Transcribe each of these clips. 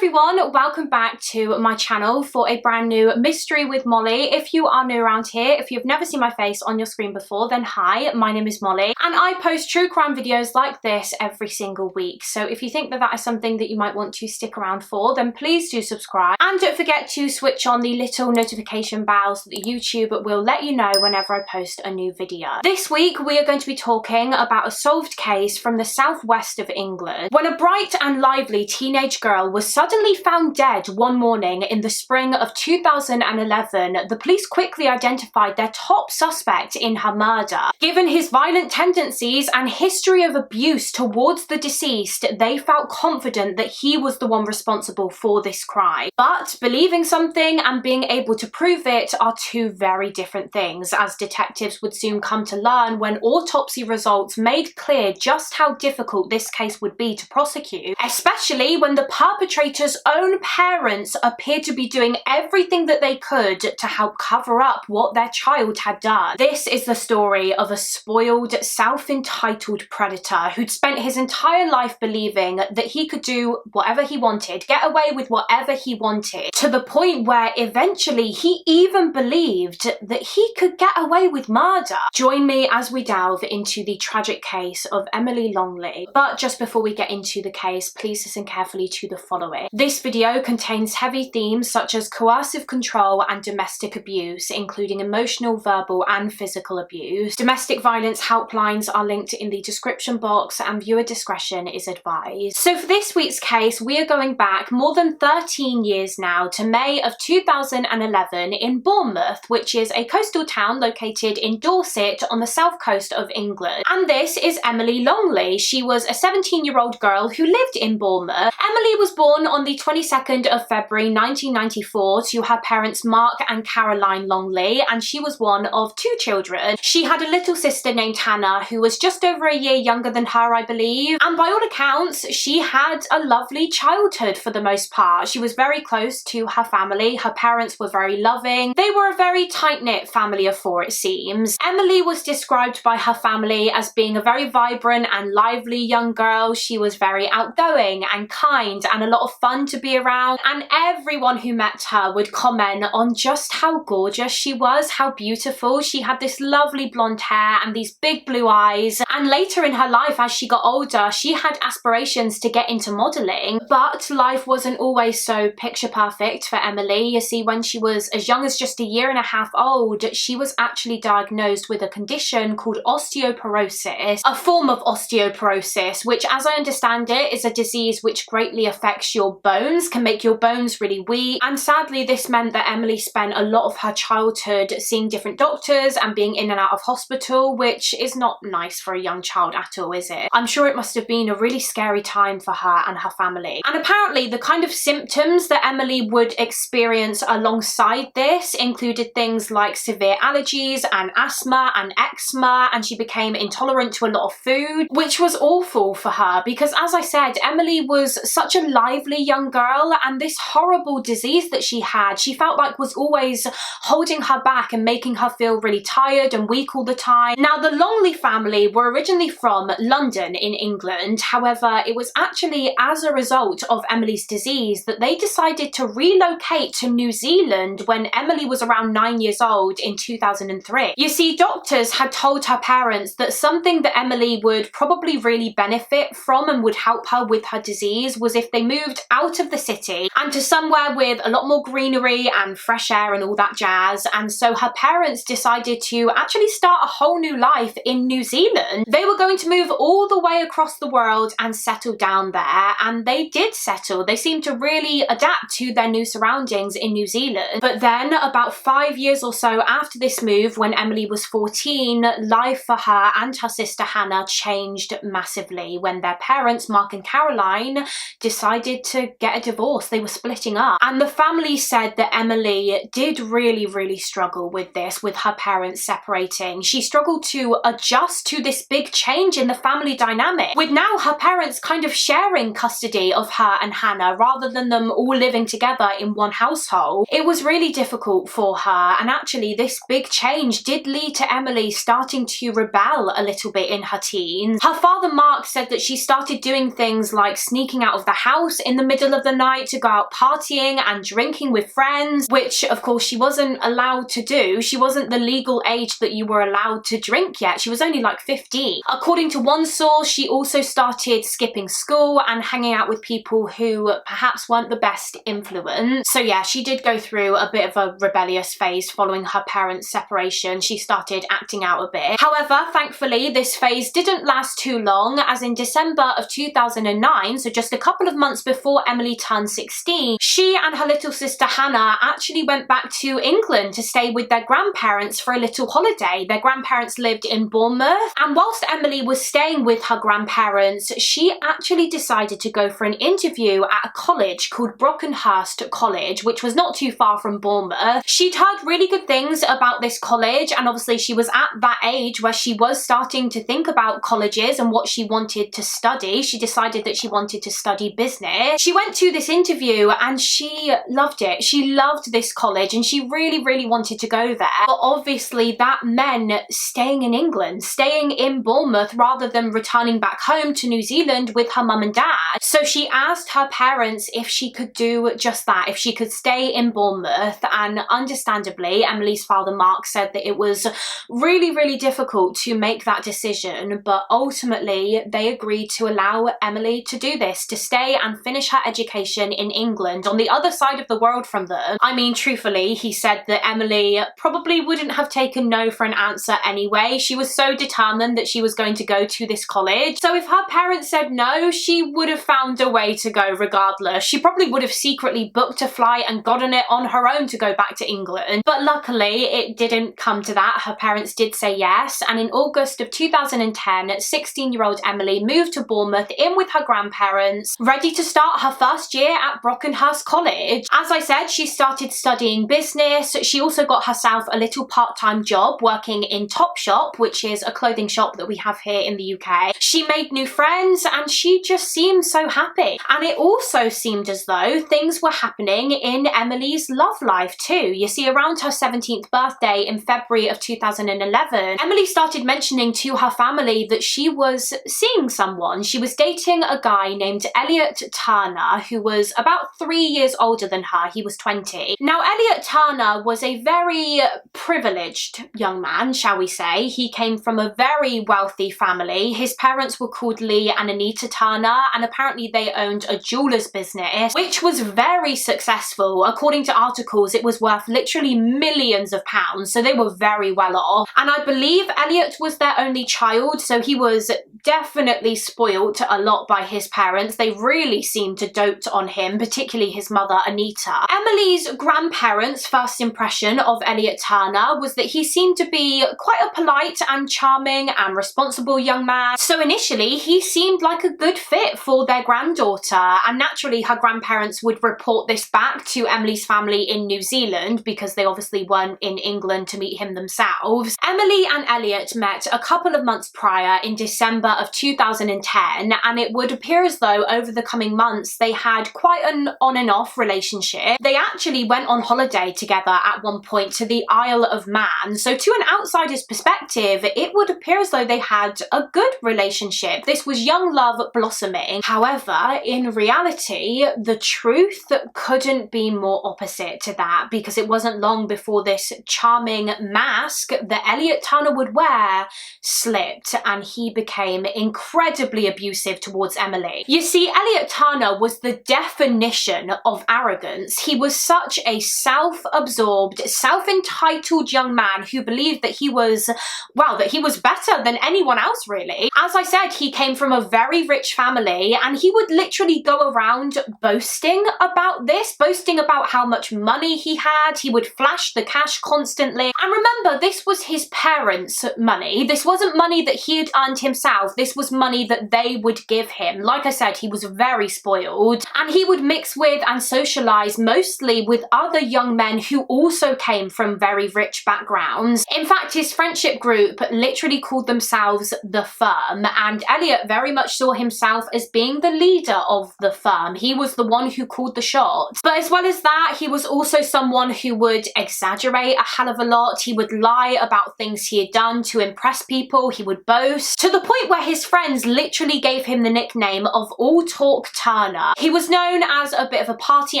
everyone, welcome back to my channel for a brand new mystery with Molly. If you are new around here, if you've never seen my face on your screen before, then hi, my name is Molly and I post true crime videos like this every single week. So if you think that that is something that you might want to stick around for, then please do subscribe and don't forget to switch on the little notification bell so that YouTube will let you know whenever I post a new video. This week we are going to be talking about a solved case from the southwest of England when a bright and lively teenage girl was suddenly found dead one morning in the spring of 2011. The police quickly identified their top suspect in her murder. Given his violent tendencies and history of abuse towards the deceased, they felt confident that he was the one responsible for this crime. But believing something and being able to prove it are two very different things, as detectives would soon come to learn when autopsy results made clear just how difficult this case would be to prosecute, especially when the perpetrator's own parents appeared to be doing everything that they could to help cover up what their child had done. This is the story of a spoiled, self-entitled predator who'd spent his entire life believing that he could do whatever he wanted, get away with whatever he wanted, to the point where eventually he even believed that he could get away with murder. Join me as we delve into the tragic case of Emily Longley. But just before we get into the case, please listen carefully to the following. This video contains heavy themes such as coercive control and domestic abuse, including emotional, verbal and physical abuse. Domestic violence helplines are linked in the description box and viewer discretion is advised. So for this week's case, we are going back more than 13 years now to May of 2011 in Bournemouth, which is a coastal town located in Dorset on the south coast of England. And this is Emily Longley. She was a 17-year-old girl who lived in Bournemouth. Emily was born on the 22nd of February 1994 to her parents Mark and Caroline Longley, and she was one of two children. She had a little sister named Hannah who was just over a year younger than her, I believe, and by all accounts she had a lovely childhood for the most part. She was very close to her family. Her parents were very loving. They were a very tight-knit family of four, it seems. Emily was described by her family as being a very vibrant and lively young girl. She was very outgoing and kind and a lot of fun to be around, and everyone who met her would comment on just how gorgeous she was, how beautiful. She had this lovely blonde hair and these big blue eyes, and later in her life as she got older she had aspirations to get into modelling, but life wasn't always so picture perfect for Emily. You see, when she was as young as just a year and a half old, she was actually diagnosed with a condition called osteoporosis, a form of osteoporosis which, as I understand it, is a disease which greatly affects your bones, can make your bones really weak, and sadly this meant that Emily spent a lot of her childhood seeing different doctors and being in and out of hospital, which is not nice for a young child at all, is it? I'm sure it must have been a really scary time for her and her family. And apparently the kind of symptoms that Emily would experience alongside this included things like severe allergies and asthma and eczema, and she became intolerant to a lot of food, which was awful for her because, as I said, Emily was such a lively young girl, and this horrible disease that she had, she felt like was always holding her back and making her feel really tired and weak all the time. Now, the Longley family were originally from London in England. However, it was actually as a result of Emily's disease that they decided to relocate to New Zealand when Emily was around 9 years old in 2003. You see, doctors had told her parents that something that Emily would probably really benefit from and would help her with her disease was if they moved out of the city and to somewhere with a lot more greenery and fresh air and all that jazz. And so her parents decided to actually start a whole new life in New Zealand. They were going to move all the way across the world and settle down there, and they did settle. They seemed to really adapt to their new surroundings in New Zealand. But then about 5 years or so after this move, when Emily was 14, life for her and her sister Hannah changed massively when their parents, Mark and Caroline, decided to get a divorce. They were splitting up, and the family said that Emily did really struggle with this, with her parents separating. She struggled to adjust to this big change in the family dynamic, with now her parents kind of sharing custody of her and Hannah rather than them all living together in one household, it was really difficult for her. And actually this big change did lead to Emily starting to rebel a little bit in her teens. Her father Mark said that she started doing things like sneaking out of the house in the middle of the night to go out partying and drinking with friends, which of course she wasn't allowed to do. She wasn't the legal age that you were allowed to drink yet. She was only like 15. According to one source, she also started skipping school and hanging out with people who perhaps weren't the best influence. So yeah, she did go through a bit of a rebellious phase following her parents' separation. She started acting out a bit. However, thankfully, this phase didn't last too long, as in December of 2009, so just a couple of months before Emily turned 16, she and her little sister Hannah actually went back to England to stay with their grandparents for a little holiday. Their grandparents lived in Bournemouth, and whilst Emily was staying with her grandparents, she actually decided to go for an interview at a college called Brockenhurst College, which was not too far from Bournemouth. She'd heard really good things about this college, and obviously she was at that age where she was starting to think about colleges and what she wanted to study. She decided that she wanted to study business. She went to this interview and she loved it. She loved this college and she really wanted to go there. But obviously that meant staying in England, staying in Bournemouth rather than returning back home to New Zealand with her mum and dad. So she asked her parents if she could do just that, if she could stay in Bournemouth, and understandably Emily's father Mark said that it was really difficult to make that decision, but ultimately they agreed to allow Emily to do this, to stay and finish her education in England on the other side of the world from them. I mean, truthfully, he said that Emily probably wouldn't have taken no for an answer anyway. She was so determined that she was going to go to this college. So if her parents said no, she would have found a way to go regardless. She probably would have secretly booked a flight and gotten it on her own to go back to England. But luckily, it didn't come to that. Her parents did say yes, and in August of 2010, 16-year-old Emily moved to Bournemouth in with her grandparents, ready to start her first year at Brockenhurst College. As I said, she started studying business. She also got herself a little part-time job working in Topshop, which is a clothing shop that we have here in the UK. She made new friends and she just seemed so happy. And it also seemed as though things were happening in Emily's love life too. You see, around her 17th birthday in February of 2011, Emily started mentioning to her family that she was seeing someone. She was dating a guy named Elliot Turner, who was about 3 years older than her. He was 20. Now, Elliot Turner was a very privileged young man, shall we say. He came from a very wealthy family. His parents were called Lee and Anita Turner, and apparently they owned a jeweller's business, which was very successful. According to articles, it was worth literally millions of pounds, so they were very well off. And I believe Elliot was their only child, so he was definitely spoilt a lot by his parents. They really seemed to dote on him, particularly his mother, Anita. Emily's grandparents' first impression of Elliot Turner was that he seemed to be quite a polite and charming and responsible young man. So initially, he seemed like a good fit for their granddaughter, and naturally her grandparents would report this back to Emily's family in New Zealand because they obviously weren't in England to meet him themselves. Emily and Elliot met a couple of months prior in December of 2010, and it would appear as though over the coming months they had quite an on and off relationship. They actually went on holiday together at one point to the Isle of Man, so to an outsider's perspective it would appear as though they had a good relationship. This was young love blossoming. However, in reality, the truth couldn't be more opposite to that, because it wasn't long before this charming mask that Elliot Turner would wear slipped and he became incredibly abusive towards Emily. You see, Elliot Turner was the definition of arrogance. He was such a self-absorbed, self-entitled young man who believed that he was, well, that he was better than anyone else really. As I said, he came from a very rich family and he would literally go around boasting about this, boasting about how much money he had. He would flash the cash constantly. And remember, this was his parents' money. This wasn't money that he had earned himself. himself. This was money that they would give him. Like I said, he was very spoiled, and he would mix with and socialize mostly with other young men who also came from very rich backgrounds. In fact, his friendship group literally called themselves the Firm, and Elliot very much saw himself as being the leader of the Firm. He was the one who called the shots. But as well as that, he was also someone who would exaggerate a hell of a lot. He would lie about things he had done to impress people. He would boast, to the point where his friends literally gave him the nickname of All Talk Turner. He was known as a bit of a party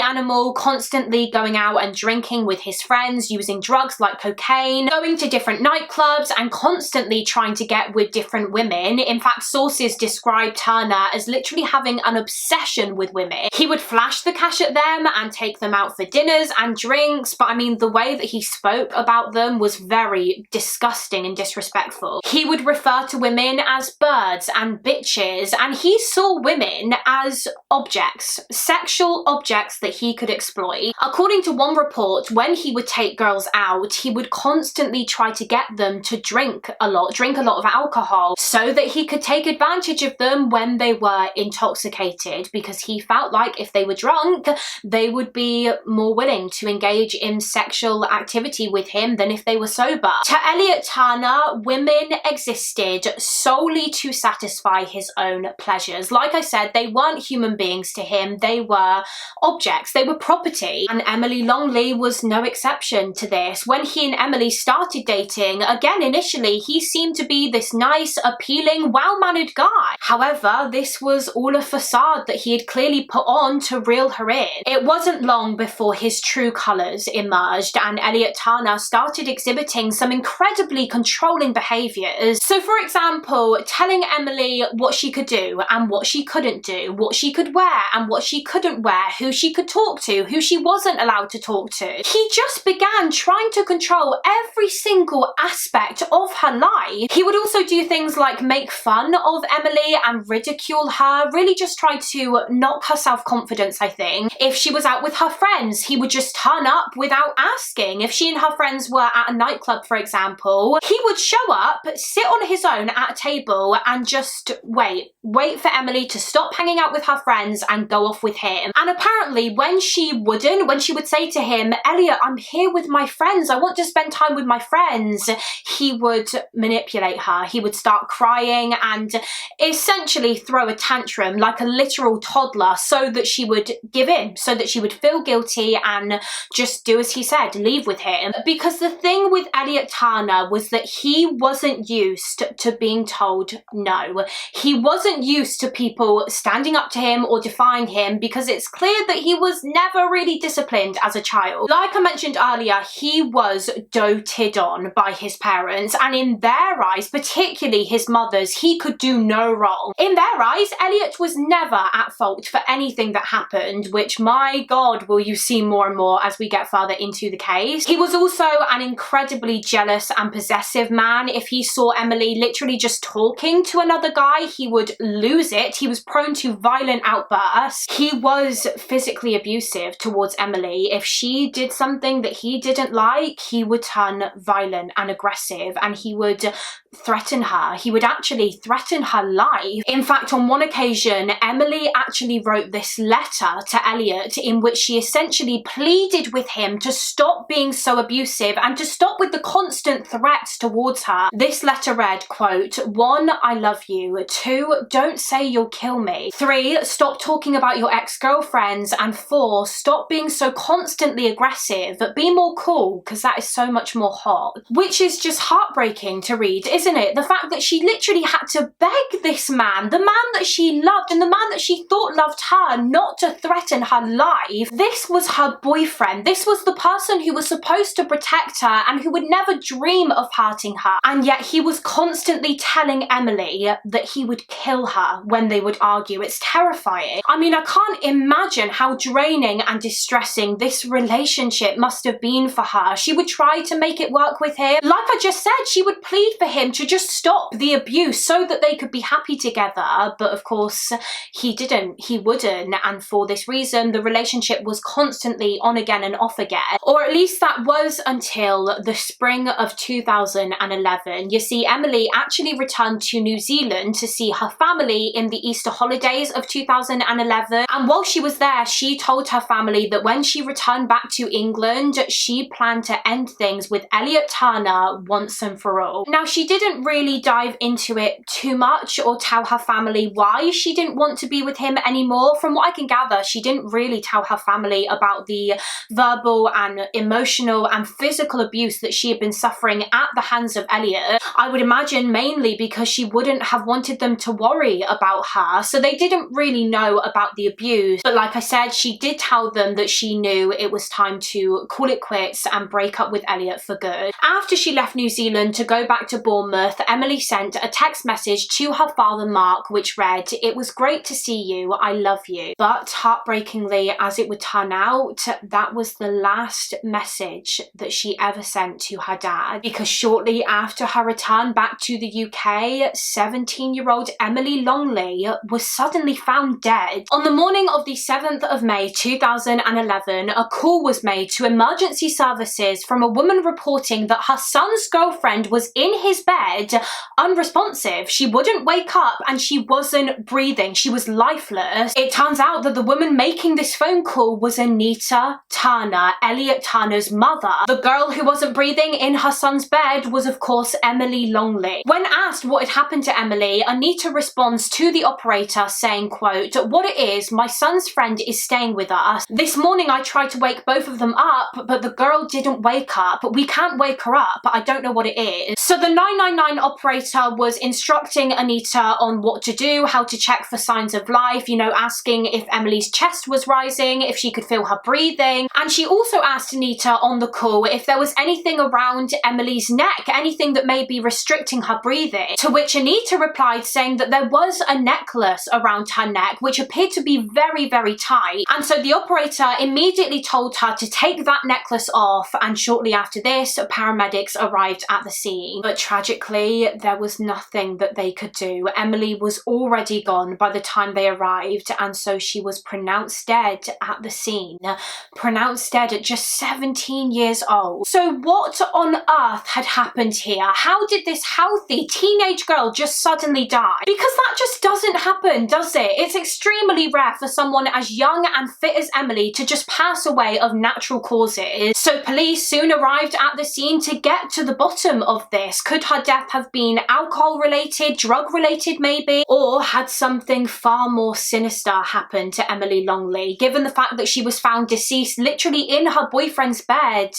animal, constantly going out and drinking with his friends, using drugs like cocaine, going to different nightclubs, and constantly trying to get with different women. In fact, sources describe Turner as literally having an obsession with women. He would flash the cash at them and take them out for dinners and drinks, but I mean, the way that he spoke about them was very disgusting and disrespectful. He would refer to women as birds and bitches, and he saw women as objects, sexual objects that he could exploit. According to one report, when he would take girls out, he would constantly try to get them to drink a lot of alcohol, so that he could take advantage of them when they were intoxicated, because he felt like if they were drunk, they would be more willing to engage in sexual activity with him than if they were sober. To Elliot Turner, women existed solely to satisfy his own pleasures. Like I said, they weren't human beings to him, they were objects, they were property, and Emily Longley was no exception to this. When he and Emily started dating, again, initially, he seemed to be this nice, appealing, well-mannered guy. However, this was all a facade that he had clearly put on to reel her in. It wasn't long before his true colours emerged, and Elliot Turner started exhibiting some incredibly controlling behaviours. So, for example, telling Emily what she could do and what she couldn't do, what she could wear and what she couldn't wear, who she could talk to, who she wasn't allowed to talk to. He just began trying to control every single aspect of her life. He would also do things like make fun of Emily and ridicule her, really just try to knock her self-confidence, I think. If she was out with her friends, he would just turn up without asking. If she and her friends were at a nightclub, for example, he would show up, sit on his own at a table and just wait for Emily to stop hanging out with her friends and go off with him. And apparently when she would say to him, Elliot, I'm here with my friends, I want to spend time with my friends, he would manipulate her. He would start crying and essentially throw a tantrum like a literal toddler so that she would give in, so that she would feel guilty and just do as he said, leave with him. Because the thing with Elliot Turner was that he wasn't used to being told no. He wasn't used to people standing up to him or defying him, because it's clear that he was never really disciplined as a child. Like I mentioned earlier, he was doted on by his parents, and in their eyes, particularly his mother's, he could do no wrong. In their eyes, Elliot was never at fault for anything that happened, which, my God, will you see more and more as we get further into the case. He was also an incredibly jealous and possessive man. If he saw Emily literally just talking to another guy, he would lose it. He was prone to violent outbursts. He was physically abusive towards Emily. If she did something that he didn't like, he would turn violent and aggressive, and he would threaten her. He would actually threaten her life. In fact, on one occasion, Emily actually wrote this letter to Elliot in which she essentially pleaded with him to stop being so abusive and to stop with the constant threats towards her. This letter read, quote, 1, I love you. 2, don't say you'll kill me. 3, stop talking about your ex-girlfriends. And 4, stop being so constantly aggressive. Be more cool, because that is so much more hot. Which is just heartbreaking to read, isn't it? The fact that she literally had to beg this man, the man that she loved and the man that she thought loved her, not to threaten her life. This was her boyfriend. This was the person who was supposed to protect her and who would never dream of hurting her. And yet he was constantly telling Emily that he would kill her when they would argue. It's terrifying. I mean, I can't imagine how draining and distressing this relationship must have been for her. She would try to make it work with him. Like I just said, she would plead for him to just stop the abuse so that they could be happy together. But of course, he didn't. He wouldn't. And for this reason, the relationship was constantly on again and off again. Or at least that was until the spring of 2011. You see, Emily actually returned to New Zealand to see her family in the Easter holidays of 2011. And while she was there, she told her family that when she returned back to England, she planned to end things with Elliot Turner once and for all. Now, she didn't really dive into it too much or tell her family why she didn't want to be with him anymore. From what I can gather, she didn't really tell her family about the verbal and emotional and physical abuse that she had been suffering at the hands of Elliot. I would imagine mainly because she wouldn't have wanted them to worry about her, so they didn't really know about the abuse. But like I said, she did tell them that she knew it was time to call it quits and break up with Elliot for good. After she left New Zealand to go back to Bournemouth, Emily sent a text message to her father Mark which read, "It was great to see you, I love you." But heartbreakingly, as it would turn out, that was the last message that she ever sent to her dad, because shortly after her return back to the UK, 17-year-old Emily Longley was suddenly found dead. On the morning of the 7th of May 2011, a call was made to emergency services from a woman reporting that her son's girlfriend was in his bed, unresponsive. She wouldn't wake up and she wasn't breathing. She was lifeless. It turns out that the woman making this phone call was Anita Turner, Elliot Turner's mother. The girl who wasn't breathing in her son's bed was, of course, Emily Longley. When asked what had happened to Emily, Anita responds to the operator saying, quote, "What it is, my son's friend is staying with us. This morning I tried to wake both of them up, but the girl didn't wake up. We can't wake her up. I don't know what it is." So the 999 operator was instructing Anita on what to do, how to check for signs of life, you know, asking if Emily's chest was rising, if she could feel her breathing. And she also asked Anita on the call if there was anything around Emily's neck, anything that may be restricting her breathing, to which Anita replied saying that there was a necklace around her neck which appeared to be very, very tight. And so the operator immediately told her to take that necklace off, and shortly after this, paramedics arrived at the scene. But tragically, there was nothing that they could do. Emily was already gone by the time they arrived, and so she was pronounced dead at the scene. Pronounced dead at just 17 years old. So what on earth had happened here? How did this healthy teenage girl just suddenly die? Because that just doesn't happen, does it? It's extremely rare for someone as young and fit as Emily to just pass away of natural causes. So police soon arrived at the scene to get to the bottom of this. Could her death have been alcohol related, drug related maybe? Or had something far more sinister happened to Emily Longley? Given the fact that she was found deceased literally in her boyfriend's bed,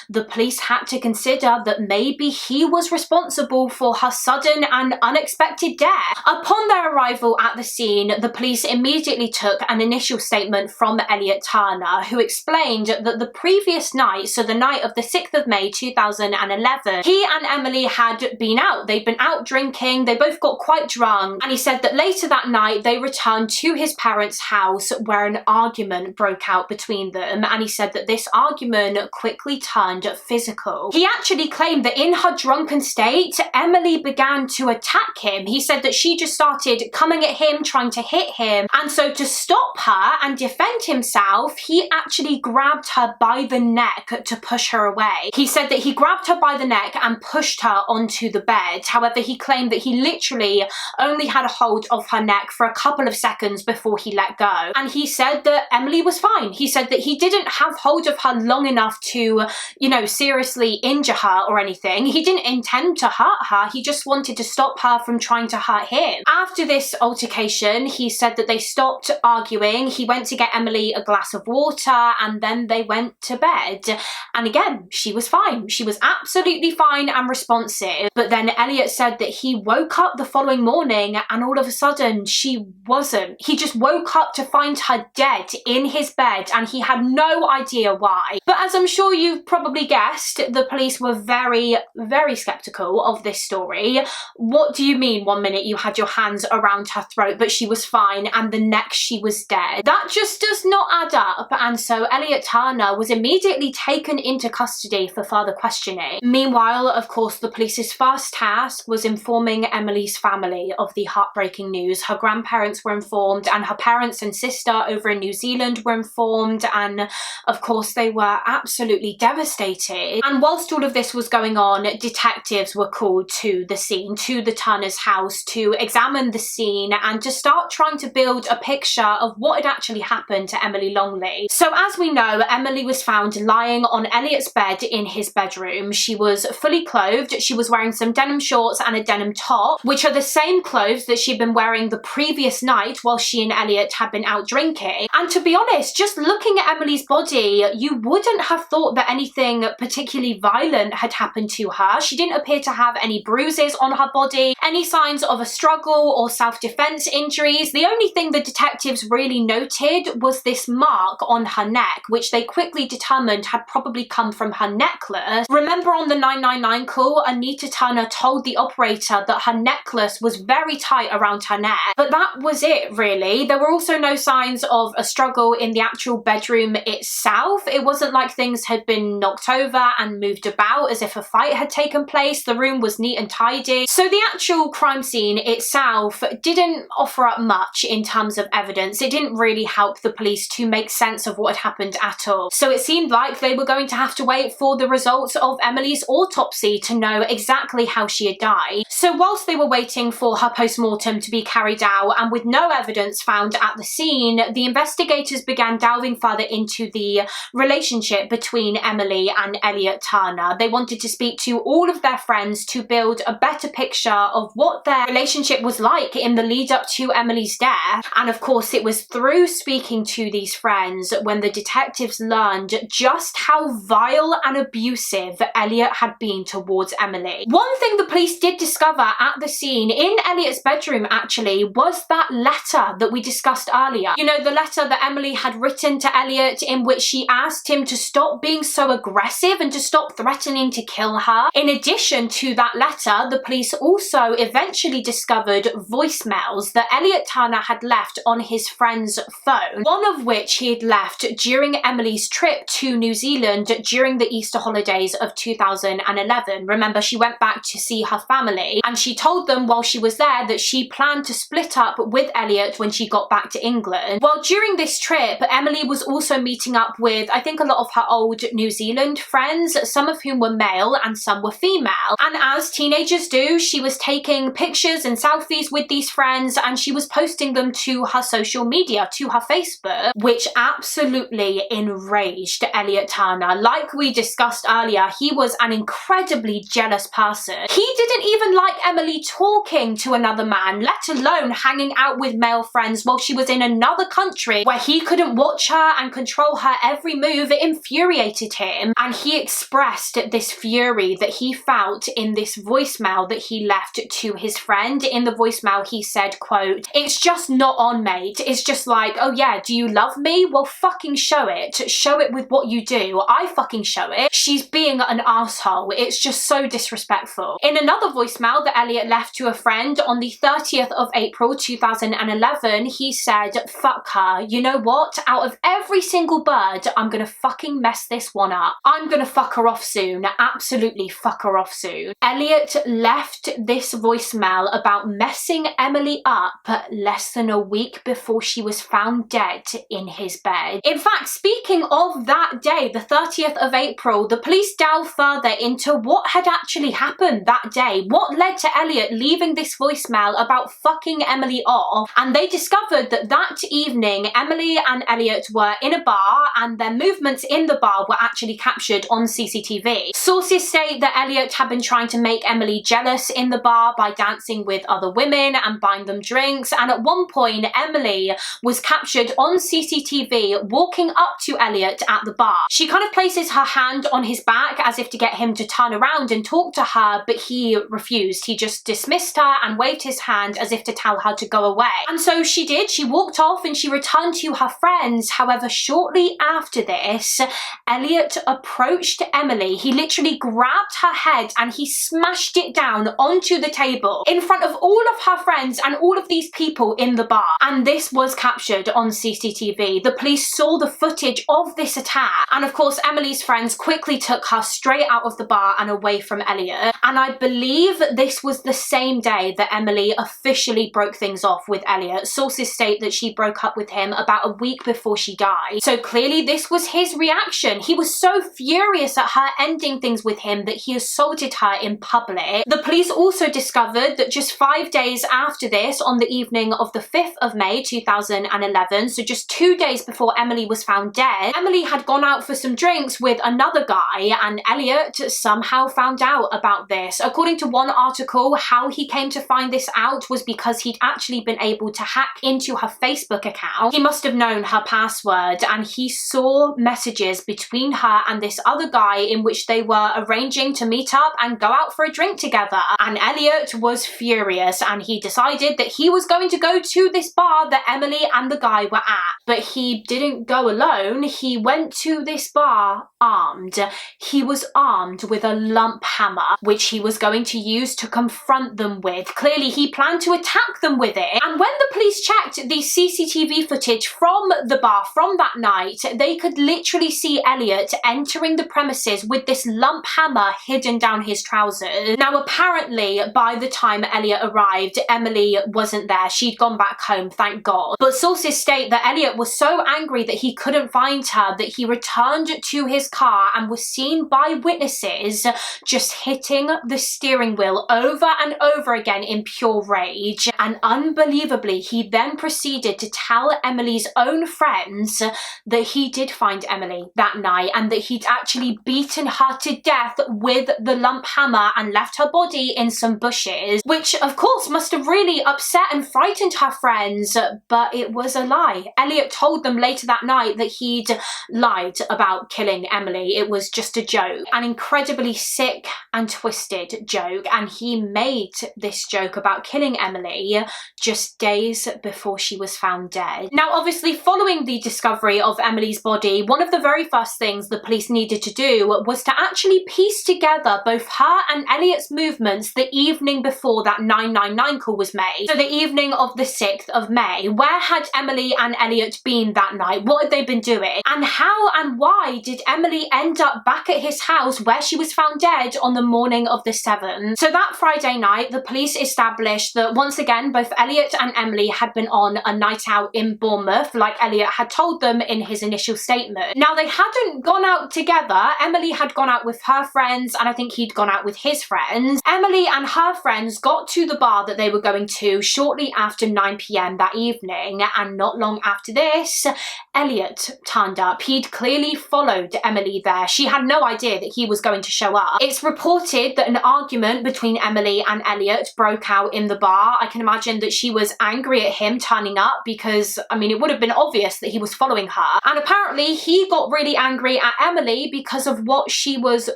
the police had to consider that maybe he was responsible for her sudden and unexpected death. Upon their arrival at the scene, the police immediately took an initial statement from Elliot Turner, who explained that the previous night, so the night of the 6th of May 2011, he and Emily had been out. They'd been out drinking, they both got quite drunk, and he said that later that night they returned to his parents' house where an argument broke out between them, and he said that this argument quickly turned physical. He actually claimed that in her drunken state, Emily began to attack him. He said that she just started coming at him, trying to hit him, and so to stop her and defend himself, he actually grabbed her by the neck to push her away. He said that he grabbed her by the neck and pushed her onto the bed. However, he claimed that he literally only had a hold of her neck for a couple of seconds before he let go. And he said that Emily was fine. He said that he didn't have hold of her long enough to, you know, seriously injure her or anything. He didn't intend to hurt her. He just wanted to stop her from trying to hurt him. After this altercation, he said that they stopped arguing. He went to get Emily a glass of water and then they went to bed. And again, she was fine. She was absolutely fine and responsive. But then Elliot said that he woke up the following morning and all of a sudden she wasn't. He just woke up to find her dead in his bed and he had no idea why. But as I'm sure you've probably guessed, the police were very, very skeptical of this story. What do you mean 1 minute you had your hands around her throat but she was fine and the next she was dead? That just does not add up, and so Elliot Turner was immediately taken into custody for further questioning. Meanwhile, of course, the police's first task was informing Emily's family of the heartbreaking news. Her grandparents were informed and her parents and sister over in New Zealand were informed, and of course they were absolutely devastated. And whilst all of this was going on, detectives were called to the scene, to the Turner's house to examine the scene and to start trying to build a picture of what had actually happened to Emily Longley. So as we know, Emily was found lying on Elliot's bed in his bedroom. She was fully clothed. She was wearing some denim shorts and a denim top, which are the same clothes that she'd been wearing the previous night while she and Elliot had been out drinking. And to be honest, just looking at Emily's body, you wouldn't have thought that anything particularly violent had happened to her. She didn't appear to have any bruises on her body, any signs of a struggle or self-defense injuries. The only thing the detectives really noted was this mark on her neck, which they quickly determined had probably come from her necklace. Remember on the 999 call, Anita Turner told the operator that her necklace was very tight around her neck, but that was it really. There were also no signs of a struggle in the actual bedroom itself. It wasn't like things had been knocked over and moved about as if a fight had taken place. The room was neat and tidy. So the actual crime scene itself didn't offer up much in terms of evidence. It didn't really help the police to make sense of what had happened at all. So it seemed like they were going to have to wait for the results of Emily's autopsy to know exactly how she had died. So whilst they were waiting for her post-mortem to be carried out and with no evidence found at the scene, the investigators began delving further into the relationship between Emily and Elliot Turner. They wanted to speak to all of their friends to build a better picture of what their relationship was like in the lead up to Emily's death. And of course, it was through speaking to these friends when the detectives learned just how vile and abusive Elliot had been towards Emily. One thing the police did discover at the scene in Elliot's bedroom actually was that letter that we discussed earlier. You know, the letter that Emily had written to Elliot in which she asked him to stop being so aggressive and to stop threatening to kill her. In addition to that letter, the police also eventually discovered voicemails that Elliot Turner had left on his friend's phone, one of which he had left during Emily's trip to New Zealand during the Easter holidays of 2011. Remember, she went back to see her family and she told them while she was there that she planned to split up with Elliot when she got back to England. Well, during this trip, Emily was also meeting up with, I think, a lot of her old New Zealand friends, some of whom were male and some were female. And as teenagers do, she was taking pictures and selfies with these friends and she was posting them to her social media, to her Facebook, which absolutely enraged Elliot Turner. Like we discussed earlier, he was an incredibly jealous person. He didn't even like Emily talking to another man, let alone hanging out with male friends while she was in another country where he couldn't watch her and control her every move. It infuriated him, and he expressed this fury that he felt in this voicemail that he left to his friend. In the voicemail he said, quote, "It's just not on, mate. It's just like, oh yeah, do you love me? Well, fucking show it. Show it with what you do. I fucking show it. She's being an asshole. It's just so disrespectful." In another voicemail that Elliot left to a friend on the 30th of April 2011, he said, "Fuck her. You know what? Out of every single bird, I'm gonna fucking mess this one up. I'm gonna fuck her off soon. Absolutely fuck her off soon." Elliot left this voicemail about messing Emily up less than a week before she was found dead in his bed. In fact, speaking of that day, the 30th of April, the police delved further into what had actually happened that day, what led to Elliot leaving this voicemail about fucking Emily off, and they discovered that that evening Emily and Elliot were in a bar and their movements in the bar were actually captured on CCTV. Sources say that Elliot had been trying to make Emily jealous in the bar by dancing with other women and buying them drinks, and at one point Emily was captured on CCTV walking up to Elliot at the bar. She kind of places her hand on his back as if to get him to turn around and talk to her, but he refused. He just dismissed her and waved his hand as if to tell her to go away. And so she did. She walked off and she returned to her friends. However, shortly after this, Elliot approached Emily. He literally grabbed her head and he smashed it down onto the table in front of all of her friends and all of these people in the bar. And this was captured on CCTV. The police saw the footage of this attack. And of course, Emily's friends quickly took her straight out of the bar and away from Elliot. And I believe this was the same day that Emily officially broke things off with Elliot. Sources state that she broke up with him about a week before she died. So clearly this was his reaction. He was so furious at her ending things with him that he assaulted her in public. The police also also discovered that just 5 days after this, on the evening of the 5th of May 2011, so just 2 days before Emily was found dead, Emily had gone out for some drinks with another guy, and Elliot somehow found out about this. According to one article, how he came to find this out was because he'd actually been able to hack into her Facebook account. He must have known her password, and he saw messages between her and this other guy in which they were arranging to meet up and go out for a drink together. And Elliot was furious, and he decided that he was going to go to this bar that Emily and the guy were at. But he didn't go alone. He went to this bar armed. He was armed with a lump hammer, which he was going to use to confront them with. Clearly, he planned to attack them with it. And when the police checked the CCTV footage from the bar from that night, they could literally see Elliot entering the premises with this lump hammer hidden down his trousers. Now, apparently, by the time Elliot arrived, Emily wasn't there. She'd gone back home, thank God. But sources state that Elliot was so angry that he couldn't find her that he returned to his car and was seen by witnesses just hitting the steering wheel over and over again in pure rage. And unbelievably, he then proceeded to tell Emily's own friends that he did find Emily that night and that he'd actually beaten her to death with the lump hammer and left her body in some bushes, which of course must have really upset and frightened her friends, but it was a lie. Elliot told them later that night that he'd lied about killing Emily. It was just a joke, an incredibly sick and twisted joke, and he made this joke about killing Emily just days before she was found dead. Now, obviously, following the discovery of Emily's body, one of the very first things the police needed to do was to actually piece together both her and Elliot's movements the evening before that 999 call was made. So the evening of the 6th of May. Where had Emily and Elliot been that night? What had they been doing? And how and why did Emily end up back at his house where she was found dead on the morning of the 7th? So that Friday night, the police established that once again, both Elliot and Emily had been on a night out in Bournemouth, like Elliot had told them in his initial statement. Now, they hadn't gone out together. Emily had gone out with her friends, and I think he'd gone out with his friends. Emily and her friends got to the bar that they were going to shortly after 9 p.m. that evening, and not long after this, Elliot turned up. He'd clearly followed Emily there. She had no idea that he was going to show up. It's reported that an argument between Emily and Elliot broke out in the bar. I can imagine that she was angry at him turning up because, I mean, it would have been obvious that he was following her. And apparently he got really angry at Emily because of what she was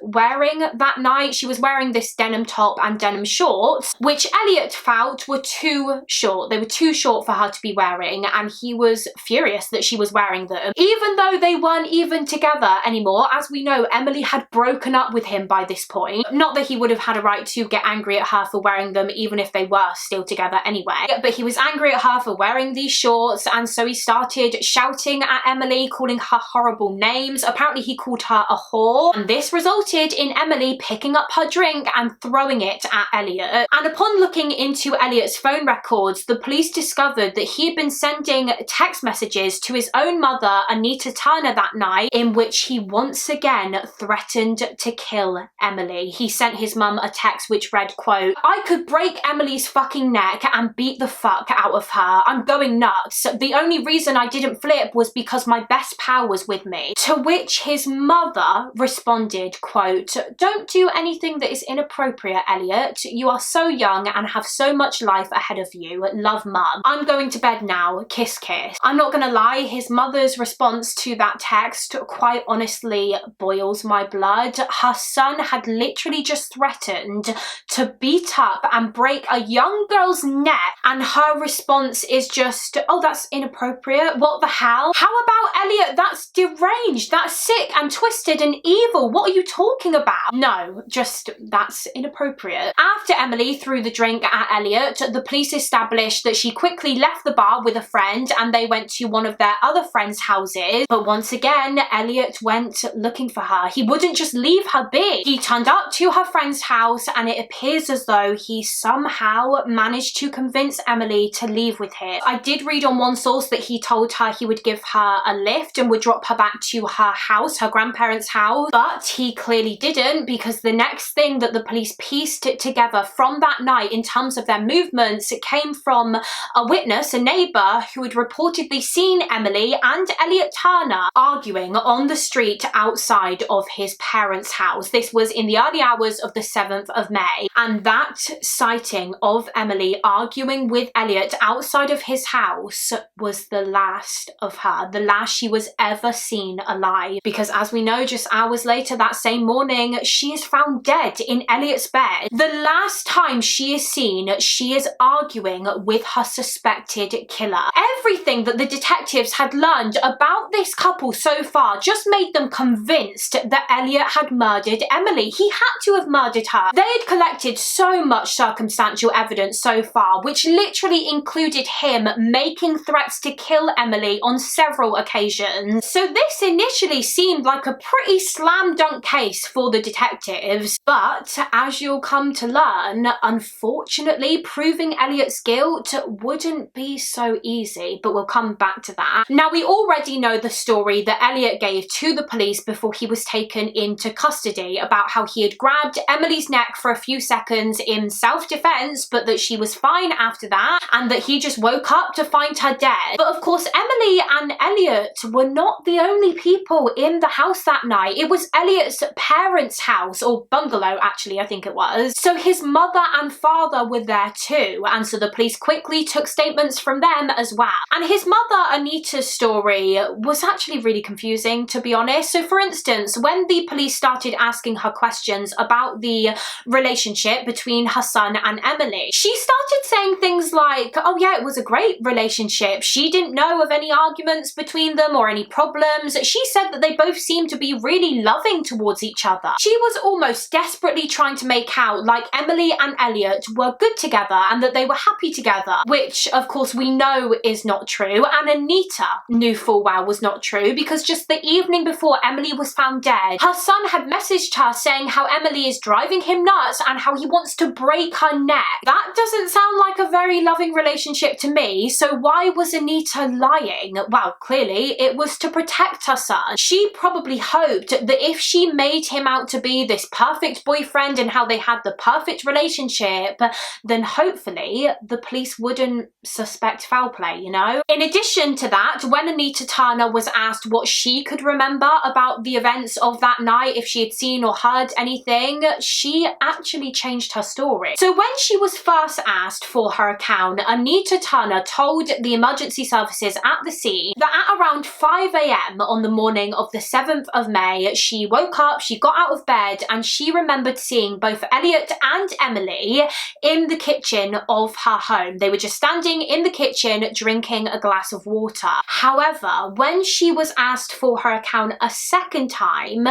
wearing that night. She was wearing this denim top and denim shorts, which Elliot felt were too short. They were too short for her to be wearing, and he was furious that she was wearing them. Even though they weren't even together anymore, as we know, Emily had broken up with him by this point. Not that he would have had a right to get angry at her for wearing them, even if they were still together anyway. But he was angry at her for wearing these shorts, and so he started shouting at Emily, calling her horrible names. Apparently he called her a whore, and this resulted in Emily picking up her drink and throwing it at Elliot. And upon looking into Elliot's phone records, the police discovered that he had been sending text messages to his own mother, Anita Turner, that night, in which he once again threatened to kill Emily. He sent his mum a text which read, quote, "I could break Emily's fucking neck and beat the fuck out of her. I'm going nuts. The only reason I didn't flip was because my best pal was with me." To which his mother responded, quote, "Don't do anything that is inappropriate, Elliot. You are so young and have so much life ahead of you. Love, Mum. I'm going to bed now. Kiss, kiss." I'm not gonna lie, his mother's response to that text quite honestly boils my blood. Her son had literally just threatened to beat up and break a young girl's neck, and her response is just, "Oh, that's inappropriate. What the hell? How about Elliot? That's deranged. That's sick and twisted and evil. What are you talking about?" No, just that's inappropriate. After Emily threw the drink at Elliot, the police established that she quickly left the bar with a friend and they went to one of their other friends' houses. But once again, Elliot went looking for her. He wouldn't just leave her be. He turned up to her friend's house, and it appears as though he somehow managed to convince Emily to leave with him. I did read on one source that he told her he would give her a lift and would drop her back to her house, her grandparents' house, but he clearly didn't, because the next thing that the police pieced together from that night in terms of their movements came from a witness, a neighbour, who had reportedly seen Emily and Elliot Turner arguing on the street outside of his parents' house. This was in the early hours of the 7th of May, and that sighting of Emily arguing with Elliot outside of his house was the last of her, the last she was ever seen alive, because as we know, just hours later that same morning, she is found dead in Elliot's bed. The last time she is seen, she is arguing with her suspected killer. Everything that the detectives had learned about this couple so far just made them convinced that Elliot had murdered Emily. He had to have murdered her. They had collected so much circumstantial evidence so far, which literally included him making threats to kill Emily on several occasions. So this initially seemed like a pretty slam dunk case for the detectives, but as you'll come to learn, unfortunately proving Elliot's guilt wouldn't be so easy, but we'll come back to that. Now, we already know the story that Elliot gave to the police before he was taken into custody about how he had grabbed Emily's neck for a few seconds in self-defense, but that she was fine after that, and that he just woke up to find her dead. But of course, Emily and Elliot were not the only people in the house that night. It was Elliot's parents' house, or bungalow actually, I think it was. So his mother and father were there too, and so the police quickly took statements from them as well. And his mother, Anita's story was actually really confusing, to be honest. So for instance, when the police started asking her questions about the relationship between her son and Emily, she started saying things like, oh yeah, it was a great relationship. She didn't know of any arguments between them or any problems. She said that they both seemed to be really loving towards each other. She was almost desperately trying to make out like Emily and Elliot were good together and that they were happy together, which of course we know is not true, and Anita knew full well was not true, because just the evening before Emily was found dead, her son had messaged her saying how Emily is driving him nuts and how he wants to break her neck. That doesn't sound like a very loving relationship to me, so why was Anita lying? Well, clearly it was to protect her son. She probably hoped that if she made him out to be this perfect boyfriend and how they had the perfect relationship, then hopefully the police wouldn't suspect foul play, you know? In addition to that, when Anita Turner was asked what she could remember about the events of that night, if she had seen or heard anything, she actually changed her story. So when she was first asked for her account, Anita Turner told the emergency services at the scene that at around 5 AM on the morning of the 7th of May, she woke up, she got out of bed, and she remembered seeing both Elliot and Emily in the kitchen of her home. They were just standing in the kitchen drinking a glass of water. However, when she was asked for her account a second time,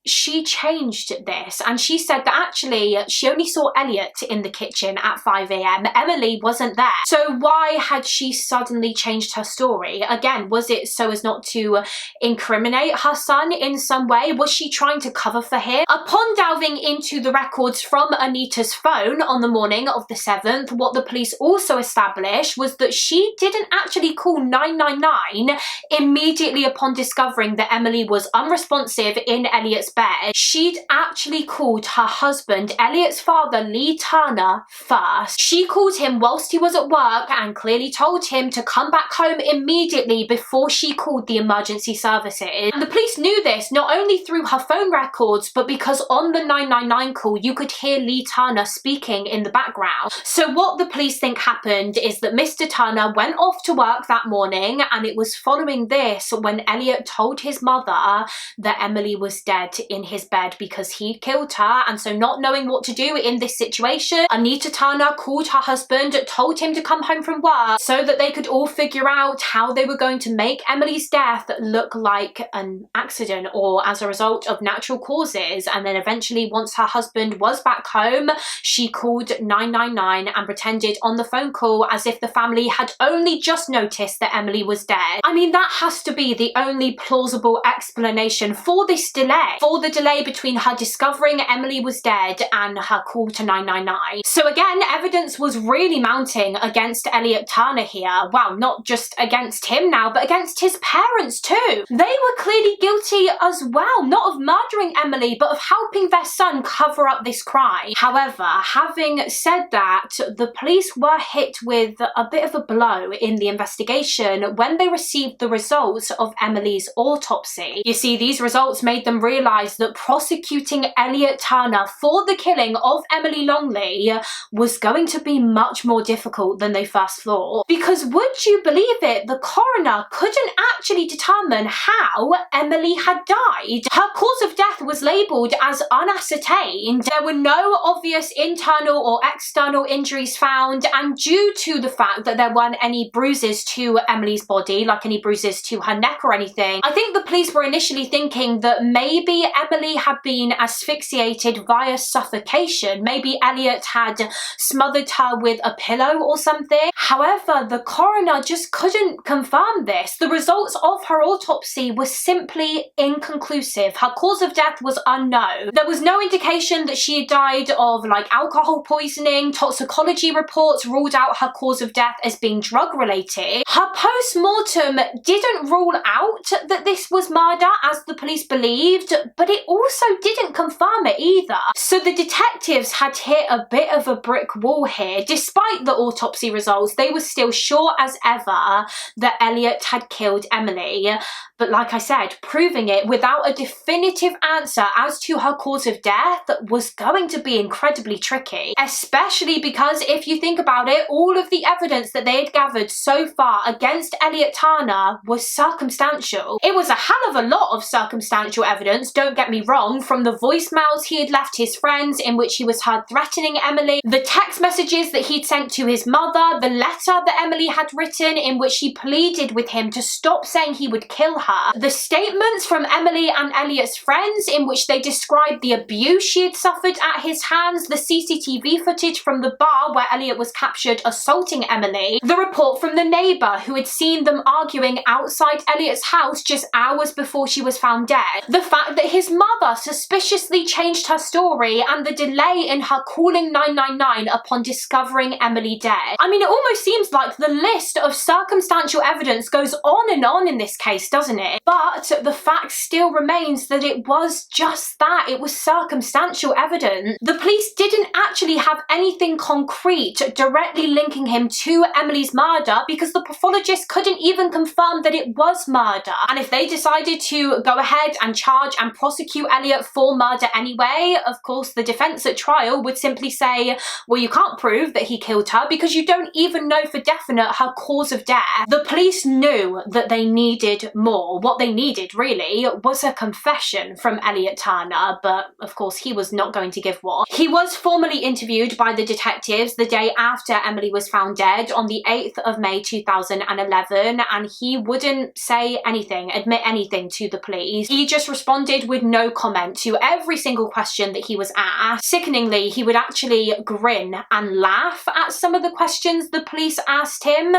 she changed this, and she said that actually she only saw Elliot in the kitchen at 5 AM. Emily wasn't there. So why had she suddenly changed her story? Again, was it so as not to incriminate her son in some way? Was she trying to cover for him? Upon delving into the records from Anita's phone on the morning of the 7th, what the police also established was that she didn't actually call 999 immediately upon discovering that Emily was unresponsive in Elliot's bed. She'd actually called her husband, Elliot's father, Lee Turner, first. She called him whilst he was at work and clearly told him to come back home immediately before she called the emergency services. And the police knew this not only through her phone records, but because on the 999 call you could hear Lee Turner speaking in the background. So what the police think happened is that Mr. Turner went off to work that morning, and it was following this when Elliot told his mother that Emily was dead in his bed because he'd killed her. And so not knowing what to do in this situation, Anita Turner called her husband, told him to come home from work so that they could all figure out how they were going to make Emily's death look like an accident or as a result of natural causes. And then eventually, once her husband was back home, she called 999 and pretended on the phone call as if the family had only just noticed that Emily was dead. I mean, that has to be the only plausible explanation for this delay, for for the delay between her discovering Emily was dead and her call to 999. So again, evidence was really mounting against Elliot Turner here. Wow, not just against him now, but against his parents too. They were clearly guilty as well, not of murdering Emily, but of helping their son cover up this crime. However, having said that, the police were hit with a bit of a blow in the investigation when they received the results of Emily's autopsy. You see, these results made them realise that prosecuting Elliot Turner for the killing of Emily Longley was going to be much more difficult than they first thought. Because would you believe it, the coroner couldn't actually determine how Emily had died. Her cause of death was labelled as unascertained. There were no obvious internal or external injuries found, and due to the fact that there weren't any bruises to Emily's body, like any bruises to her neck or anything, I think the police were initially thinking that maybe Emily had been asphyxiated via suffocation. Maybe Elliot had smothered her with a pillow or something. However, the coroner just couldn't confirm this. The results of her autopsy were simply inconclusive. Her cause of death was unknown. There was no indication that she had died of like alcohol poisoning. Toxicology reports ruled out her cause of death as being drug related. Her post-mortem didn't rule out that this was murder as the police believed, but it also didn't confirm it either. So the detectives had hit a bit of a brick wall here. Despite the autopsy results, they were still sure as ever that Elliot had killed Emily. But like I said, proving it without a definitive answer as to her cause of death was going to be incredibly tricky, especially because if you think about it, all of the evidence that they had gathered so far against Elliot Turner was circumstantial. It was a hell of a lot of circumstantial evidence, don't get me wrong, from the voicemails he had left his friends in which he was heard threatening Emily, the text messages that he'd sent to his mother, the letter that Emily had written in which she pleaded with him to stop saying he would kill her, the statements from Emily and Elliot's friends in which they described the abuse she had suffered at his hands, the CCTV footage from the bar where Elliot was captured assaulting Emily, the report from the neighbour who had seen them arguing outside Elliot's house just hours before she was found dead, the fact that his mother suspiciously changed her story, and the delay in her calling 999 upon discovering Emily dead. I mean, it almost seems like the list of circumstantial evidence goes on and on in this case, doesn't it? But the fact still remains that it was just that. It was circumstantial evidence. The police didn't actually have anything concrete directly linking him to Emily's murder because the pathologist couldn't even confirm that it was murder. And if they decided to go ahead and charge and prosecute Elliot for murder anyway, of course the defense at trial would simply say, well, you can't prove that he killed her because you don't even know for definite her cause of death. The police knew that they needed more. What they needed really was a confession from Elliot Turner, but of course he was not going to give one. He was formally interviewed by the detectives the day after Emily was found dead on the 8th of May 2011, and he wouldn't say anything, admit anything to the police. He just responded with no comment to every single question that he was asked. Sickeningly, he would actually grin and laugh at some of the questions the police asked him.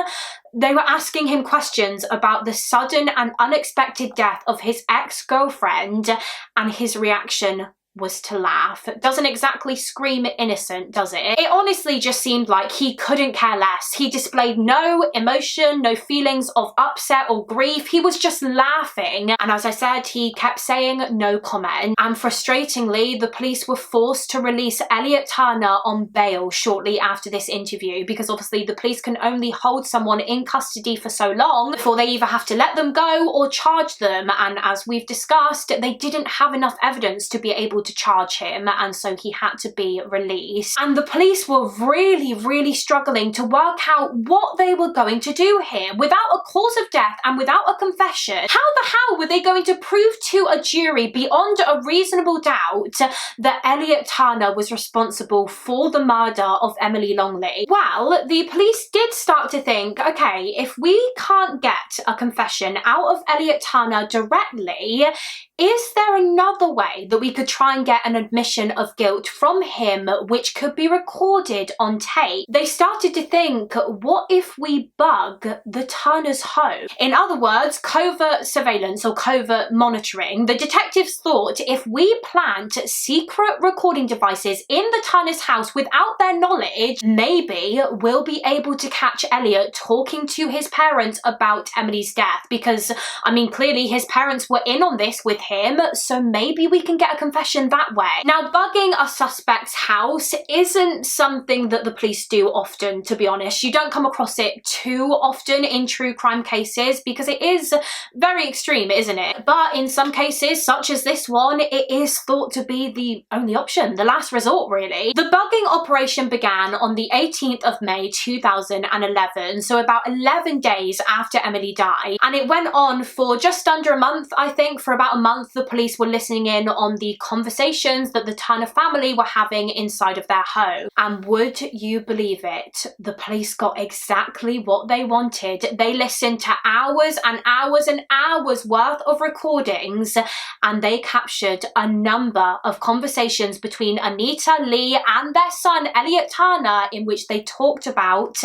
They were asking him questions about the sudden and unexpected death of his ex-girlfriend, and his reaction was to laugh. Doesn't exactly scream innocent, does it? It honestly just seemed like he couldn't care less. He displayed no emotion, no feelings of upset or grief. He was just laughing. And as I said, he kept saying no comment. And frustratingly, the police were forced to release Elliot Turner on bail shortly after this interview, because obviously the police can only hold someone in custody for so long before they either have to let them go or charge them. And as we've discussed, they didn't have enough evidence to be able to charge him, and so he had to be released. And the police were really struggling to work out what they were going to do here. Without a cause of death and without a confession, how the hell were they going to prove to a jury beyond a reasonable doubt that Elliot Turner was responsible for the murder of Emily Longley? Well, the police did start to think, okay, if we can't get a confession out of Elliot Turner directly, is there another way that we could try try and get an admission of guilt from him, which could be recorded on tape, they started to think, what if we bug the Turners' home? In other words, covert surveillance or covert monitoring. The detectives thought if we plant secret recording devices in the Turners' house without their knowledge, maybe we'll be able to catch Elliot talking to his parents about Emily's death, because, I mean, clearly his parents were in on this with him, so maybe we can get a confession that way. Now, bugging a suspect's house isn't something that the police do often, to be honest. You don't come across it too often in true crime cases because it is very extreme, isn't it? But in some cases, such as this one, it is thought to be the only option, the last resort, really. The bugging operation began on the 18th of May 2011, so about 11 days after Emily died, and it went on for just under a month, I think. For about a month, the police were listening in on the conversations that the Turner family were having inside of their home. And would you believe it? The police got exactly what they wanted. They listened to hours and hours and hours worth of recordings, and they captured a number of conversations between Anita, Lee, and their son Elliot Turner, in which they talked about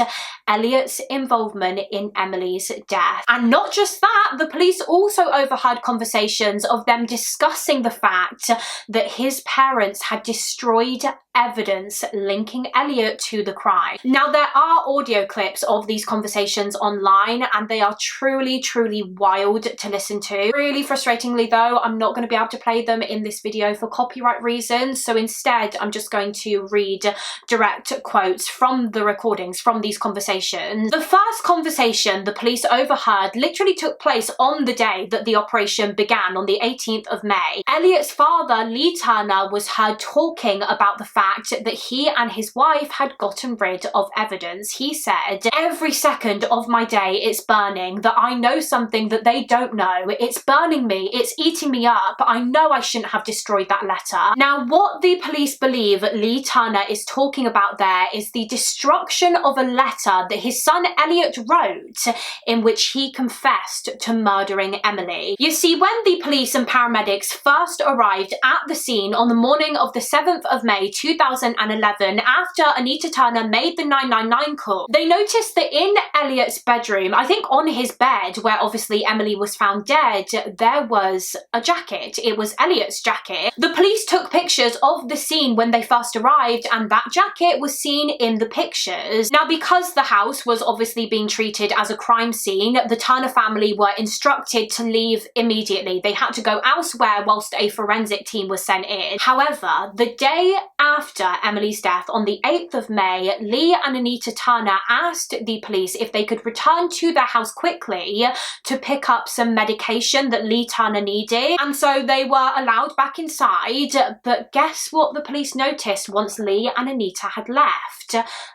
Elliot's involvement in Emily's death. And not just that, the police also overheard conversations of them discussing the fact that his parents had destroyed evidence linking Elliot to the crime. Now, there are audio clips of these conversations online, and they are truly, truly wild to listen to. Really frustratingly though, I'm not going to be able to play them in this video for copyright reasons, so instead I'm just going to read direct quotes from the recordings from these conversations. The first conversation the police overheard literally took place on the day that the operation began, on the 18th of May. Elliot's father, Lee Turner, was heard talking about the fact that he and his wife had gotten rid of evidence. He said, "Every second of my day it's burning, that I know something that they don't know. It's burning me, it's eating me up. I know I shouldn't have destroyed that letter." Now, what the police believe Lee Turner is talking about there is the destruction of a letter that his son Elliot wrote, in which he confessed to murdering Emily. You see, when the police and paramedics first arrived at the scene on the morning of the 7th of May 2011, after Anita Turner made the 999 call, they noticed that in Elliot's bedroom, I think on his bed, where obviously Emily was found dead, there was a jacket. It was Elliot's jacket. The police took pictures of the scene when they first arrived, and that jacket was seen in the pictures. Now, because the house was obviously being treated as a crime scene, the Turner family were instructed to leave immediately. They had to go elsewhere whilst a forensic team was sent in. However, the day after Emily's death, on the 8th of May, Lee and Anita Turner asked the police if they could return to their house quickly to pick up some medication that Lee Turner needed, and so they were allowed back inside. But guess what the police noticed once Lee and Anita had left?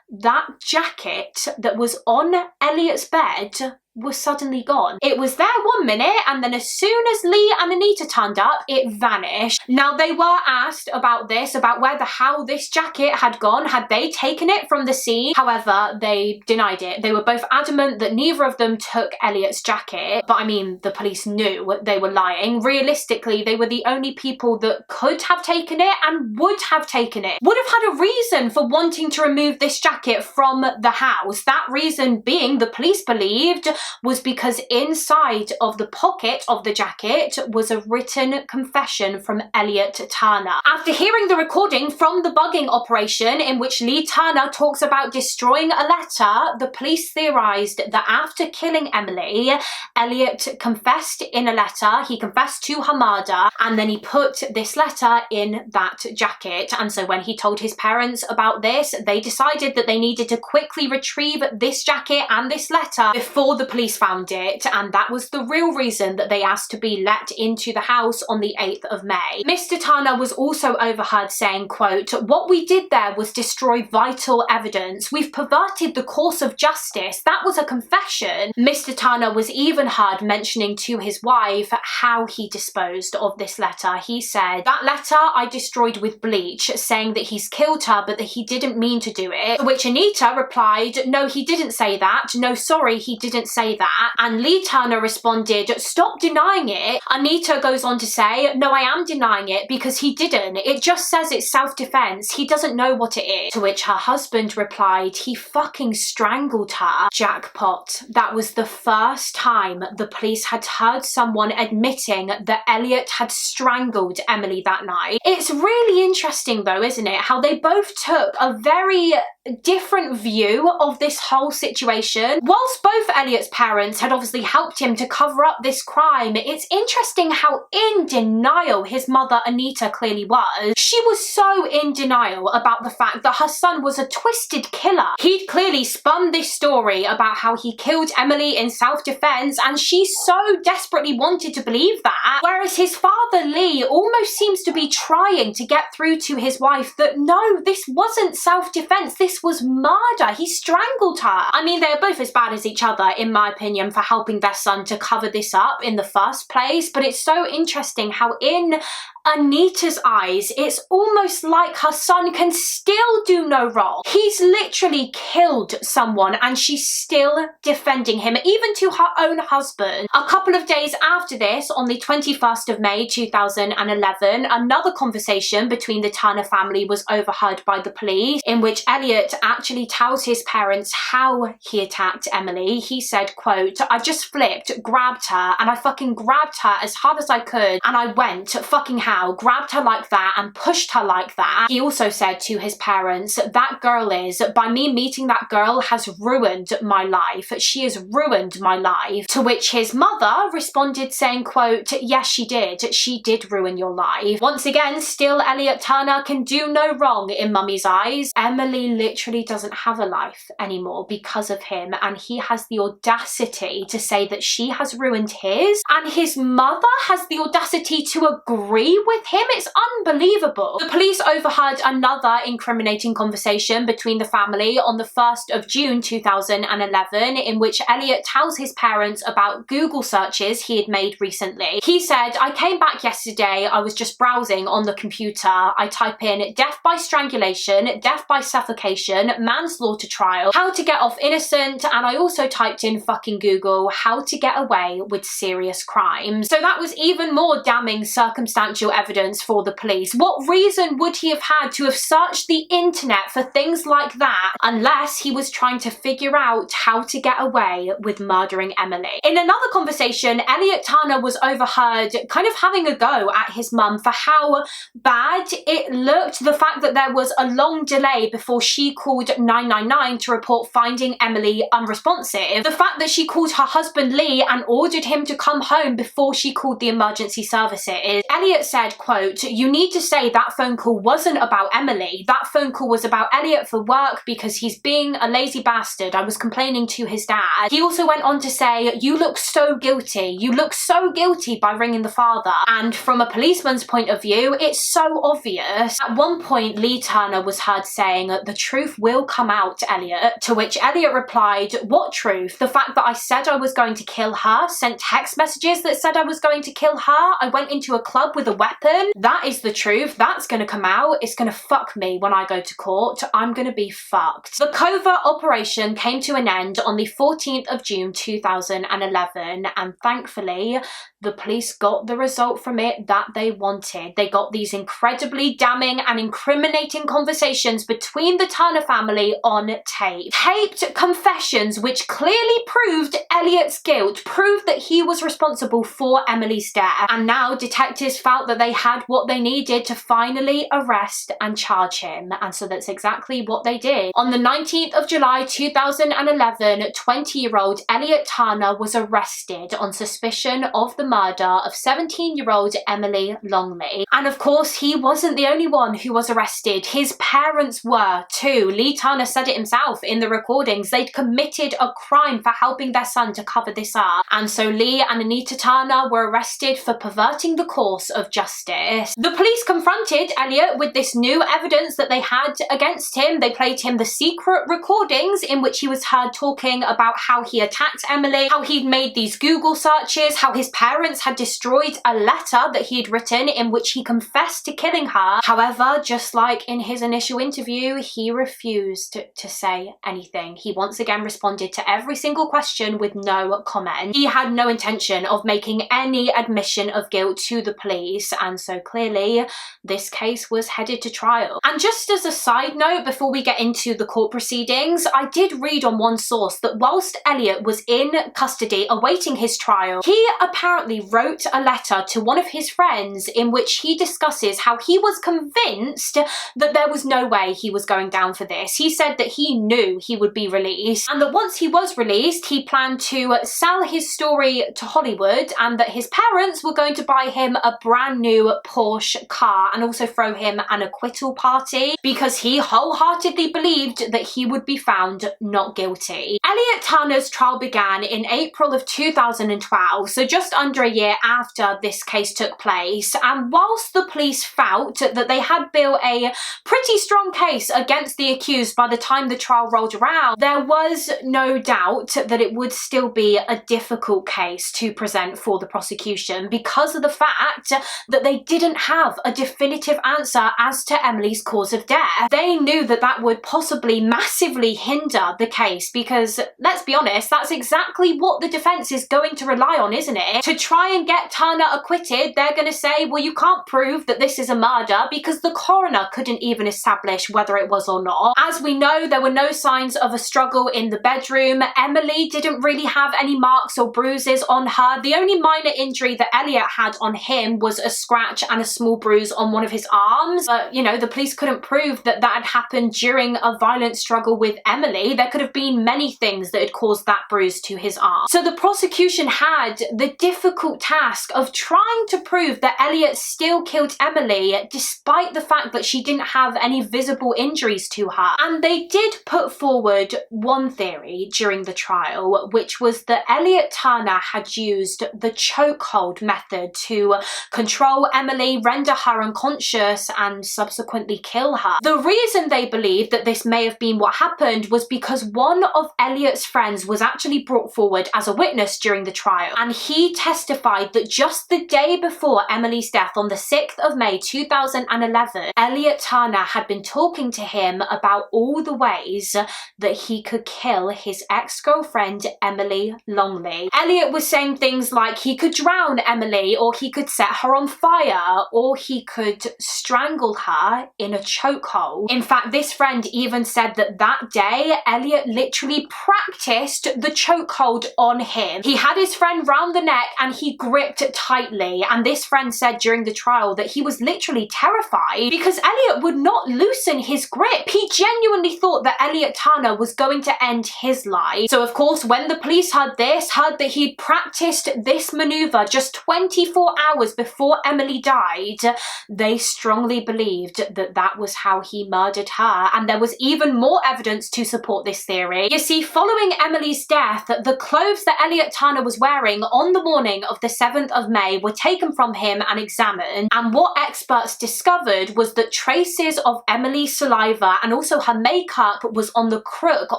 That jacket that was on Elliot's bed was suddenly gone. It was there 1 minute, and then as soon as Lee and Anita turned up, it vanished. Now, they were asked about this, about how this jacket had gone. Had they taken it from the scene? However, they denied it. They were both adamant that neither of them took Elliot's jacket, but I mean, the police knew they were lying. Realistically, they were the only people that could have taken it and would have taken it. Would have had a reason for wanting to remove this jacket from the house. That reason being, the police believed, was because inside of the pocket of the jacket was a written confession from Elliot Turner. After hearing the recording from the bugging operation, in which Lee Turner talks about destroying a letter, the police theorized that after killing Emily, Elliot confessed in a letter. He confessed to her murder, and then he put this letter in that jacket. And so when he told his parents about this, they decided that they needed to quickly retrieve this jacket and this letter before the police found it, and that was the real reason that they asked to be let into the house on the 8th of May. Mr. Turner was also overheard saying, quote, "What we did there was destroy vital evidence. We've perverted the course of justice. That was a confession." Mr. Turner was even heard mentioning to his wife how he disposed of this letter. He said, "That letter I destroyed with bleach," saying that he's killed her but that he didn't mean to do it, to which Anita replied, "No, he didn't say that. No, sorry, he didn't say say that. And Lee Turner responded, "Stop denying it." Anita goes on to say, "No, I am denying it because he didn't. It just says it's self-defense. He doesn't know what it is." To which her husband replied, "He fucking strangled her." Jackpot. That was the first time the police had heard someone admitting that Elliot had strangled Emily that night. It's really interesting though, isn't it, how they both took a very different view of this whole situation. Whilst both Elliot's parents had obviously helped him to cover up this crime, it's interesting how in denial his mother Anita clearly was. She was so in denial about the fact that her son was a twisted killer. He'd clearly spun this story about how he killed Emily in self-defense, and she so desperately wanted to believe that, whereas his father Lee almost seems to be trying to get through to his wife that no, this wasn't self-defense, this was murder, he strangled her. I mean, they're both as bad as each other, in my opinion, for helping their son to cover this up in the first place, but it's so interesting how in Anita's eyes, it's almost like her son can still do no wrong. He's literally killed someone and she's still defending him, even to her own husband. A couple of days after this, on the 21st of May 2011, another conversation between the Turner family was overheard by the police, in which Elliot actually tells his parents how he attacked Emily. He said, quote, "I just flipped, grabbed her, and I fucking grabbed her as hard as I could, and I went, fucking grabbed her like that and pushed her like that." He also said to his parents, "That girl is, by me meeting that girl has ruined my life. She has ruined my life." To which his mother responded saying, quote, "Yes, she did. She did ruin your life." Once again, still Elliot Turner can do no wrong in mummy's eyes. Emily literally doesn't have a life anymore because of him, and he has the audacity to say that she has ruined his, and his mother has the audacity to agree with him. It's unbelievable. The police overheard another incriminating conversation between the family on the 1st of June 2011, in which Elliot tells his parents about Google searches he had made recently. He said, "I came back yesterday, I was just browsing on the computer. I type in death by strangulation, death by suffocation, manslaughter trial, how to get off innocent, and I also typed in fucking Google, how to get away with serious crimes." So that was even more damning circumstantial evidence for the police. What reason would he have had to have searched the internet for things like that unless he was trying to figure out how to get away with murdering Emily? In another conversation, Elliot Turner was overheard kind of having a go at his mum for how bad it looked, the fact that there was a long delay before she called 999 to report finding Emily unresponsive, the fact that she called her husband Lee and ordered him to come home before she called the emergency services. Elliot said, quote, "You need to say that phone call wasn't about Emily. That phone call was about Elliot for work because he's being a lazy bastard. I was complaining to his dad." He also went on to say, "You look so guilty. You look so guilty by ringing the father." And from a policeman's point of view, it's so obvious. At one point, Lee Turner was heard saying, "The truth will come out, Elliot." To which Elliot replied, "What truth? The fact that I said I was going to kill her, sent text messages that said I was going to kill her, I went into a club with a weapon? That is the truth. That's gonna come out. It's gonna fuck me when I go to court. I'm gonna be fucked." The covert operation came to an end on the 14th of June 2011, and thankfully, the police got the result from it that they wanted. They got these incredibly damning and incriminating conversations between the Turner family on tape. Taped confessions which clearly proved Elliot's guilt, proved that he was responsible for Emily's death. And now detectives felt that they had what they needed to finally arrest and charge him. And so that's exactly what they did. On the 19th of July 2011, 20-year-old Elliot Turner was arrested on suspicion of the murder of 17-year-old Emily Longley. And of course, he wasn't the only one who was arrested. His parents were too. Lee Turner said it himself in the recordings. They'd committed a crime for helping their son to cover this up. And so Lee and Anita Turner were arrested for perverting the course of justice justice. The police confronted Elliot with this new evidence that they had against him. They played him the secret recordings in which he was heard talking about how he attacked Emily, how he'd made these Google searches, how his parents had destroyed a letter that he had written in which he confessed to killing her. However, just like in his initial interview, he refused to say anything. He once again responded to every single question with no comment. He had no intention of making any admission of guilt to the police, and so clearly this case was headed to trial. And just as a side note, before we get into the court proceedings, I did read on one source that whilst Elliot was in custody awaiting his trial, he apparently wrote a letter to one of his friends in which he discusses how he was convinced that there was no way he was going down for this. He said that he knew he would be released, and that once he was released, he planned to sell his story to Hollywood, and that his parents were going to buy him a brand new Porsche car and also throw him an acquittal party because he wholeheartedly believed that he would be found not guilty. Elliot Turner's trial began in April of 2012, so just under a year after this case took place, and whilst the police felt that they had built a pretty strong case against the accused by the time the trial rolled around, there was no doubt that it would still be a difficult case to present for the prosecution because of the fact that they didn't have a definitive answer as to Emily's cause of death. They knew that that would possibly massively hinder the case because, let's be honest, that's exactly what the defense is going to rely on, isn't it? To try and get Turner acquitted, they're going to say, well, you can't prove that this is a murder because the coroner couldn't even establish whether it was or not. As we know, there were no signs of a struggle in the bedroom. Emily didn't really have any marks or bruises on her. The only minor injury that Elliot had on him was a scratch and a small bruise on one of his arms. But, you know, the police couldn't prove that that had happened during a violent struggle with Emily. There could have been many things that had caused that bruise to his arm. So the prosecution had the difficult task of trying to prove that Elliot still killed Emily despite the fact that she didn't have any visible injuries to her. And they did put forward one theory during the trial, which was that Elliot Turner had used the chokehold method to control Emily, render her unconscious, and subsequently kill her. The reason they believed that this may have been what happened was because one of Elliot's friends was actually brought forward as a witness during the trial, and he testified that just the day before Emily's death, on the 6th of May 2011, Elliot Turner had been talking to him about all the ways that he could kill his ex-girlfriend Emily Longley. Elliot was saying things like he could drown Emily, or he could set her on fire, or he could strangle her in a chokehold. In fact, this friend even said that that day Elliot literally practiced the chokehold on him. He had his friend round the neck and he gripped tightly, and this friend said during the trial that he was literally terrified because Elliot would not loosen his grip. He genuinely thought that Elliot Turner was going to end his life. So of course, when the police heard that he'd practiced this maneuver just 24 hours before Emily died, they strongly believed that that was how he murdered her, and there was even more evidence to support this theory. You see, following Emily's death, the clothes that Elliot Turner was wearing on the morning of the 7th of May were taken from him and examined, and what experts discovered was that traces of Emily's saliva and also her makeup was on the crook